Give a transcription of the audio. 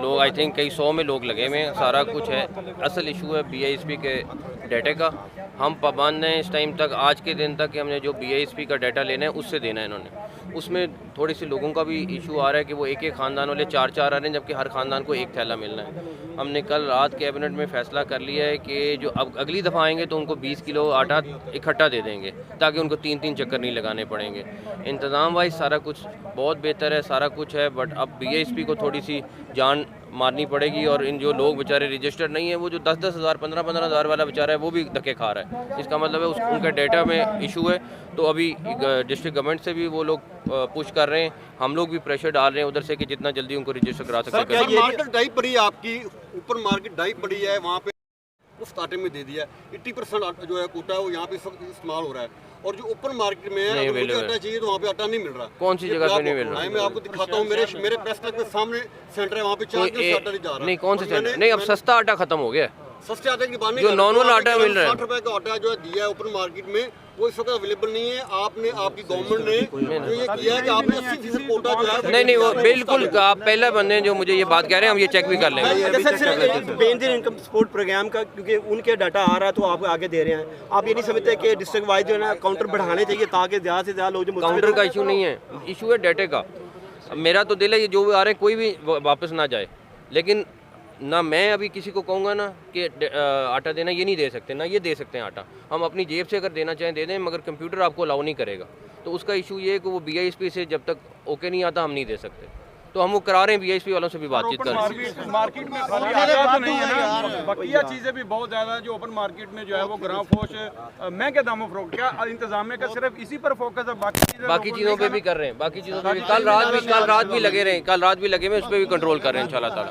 लोग I think कई 100 में लोग लगे हुए हैं, सारा कुछ है। असल इशू है BISP के डाटे का। हम पाबंद हैं इस टाइम तक, आज के दिन तक कि हमने जो BISP का डाटा लेना है उससे देना है इन्होंने। उसमें थोड़ी सी लोगों का भी इशू आ रहा है कि वो एक ख़ानदान वाले 4 आ रहे हैं, जबकि हर ख़ानदान को एक थैला मिलना है। हमने कल रात कैबिनेट में फ़ैसला कर लिया है कि जो अब अगली दफ़ा आएंगे तो उनको 20 किलो आटा इकट्ठा दे देंगे, ताकि उनको 3-3 चक्कर नहीं लगाने पड़ेंगे। इंतज़ाम वाइज सारा कुछ बहुत बेहतर है, सारा कुछ है, बट अब BISP को थोड़ी सी जान मारनी पड़ेगी। और इन जो लोग बेचारे रजिस्टर्ड नहीं है, वो जो 10-10 हज़ार 15-15 हज़ार वाला बेचारा है, वो भी धक्के खा रहा है। इसका मतलब है उनका डेटा में इशू है। तो अभी डिस्ट्रिक्ट गवर्नमेंट से भी वो लोग पुश कर रहे हैं, हम लोग भी प्रेशर डाल रहे हैं उधर से कि जितना जल्दी उनको रजिस्टर करा सकते हैं। मार्केट डाई पड़ी है आपकी, ऊपर मार्केट डाई पड़ी है, वहाँ पे उस आटे में दे दिया 80% जो है कोटा है वो यहाँ पे इस्तेमाल हो रहा है। और जो ओपन मार्केट में है, अगर मुझे आटा चाहिए तो वहाँ पे आटा नहीं मिल रहा। कौन सी जगह पे नहीं मिल रहा? मैं आपको दिखाता हूँ, मेरे प्रेस क्लब के सामने सेंटर है, वहाँ पे 4 दिन से आटा नहीं जा रहा। नहीं, कौन से सेंटर? नहीं, अब सस्ता आटा खत्म हो गया है। सस्ते आटे की बात नहीं, जो नॉर्मल आटा मिल रहा है 60 रुपए का आटा जो है दिया है ओपन मार्केट में, वो इस वक्त अवेलेबल नहीं है। आपकी गवर्नमेंट ने जो ये किया है कि आपने 80% कोटा जो है, नहीं, वो बिल्कुल आप पहले बंदे जो मुझे ये बात कह रहे हैं, हम ये चेक भी कर लेंगे। बेनजीर इनकम सपोर्ट प्रोग्राम का, क्योंकि उनके डाटा आ रहा है तो आप आगे दे रहे हैं। आप ये नहीं समझते कि डिस्ट्रिक्ट वाइज जो है ना काउंटर बढ़ाने चाहिए, ताकि ज़्यादा से ज़्यादा लोग जो काउंटर का इशू नहीं है, इशू है डाटे का। मेरा तो दिल है ये जो भी आ रहे हैं कोई भी वापस ना जाए, लेकिन ना मैं अभी किसी को कहूँगा ना कि आटा देना, ये नहीं दे सकते, ना ये दे सकते हैं आटा। हम अपनी जेब से अगर देना चाहें दे दें, मगर कंप्यूटर आपको अलाउ नहीं करेगा। तो उसका इशू ये है कि वो BISP से जब तक ओके नहीं आता हम नहीं दे सकते। तो हम वो करा रहे हैं, BISP वालों से भी बातचीत कर रहे हैं। मार्केट में खाली आटा तो नहीं है ना, बकिया चीज़ें भी बहुत ज़्यादा जो ओपन मार्केट में जो है वो ग्राम फोश महंगे दामों पर क्या इंतजामिया का सिर्फ इसी पर फोकस है, बाकी चीज़ों पे भी कर रहे हैं, बाकी चीज़ों पे भी कल रात भी लगे रहे, कल रात भी लगे हुए, उस पर भी कंट्रोल कर रहे हैं इंशाल्लाह ताला।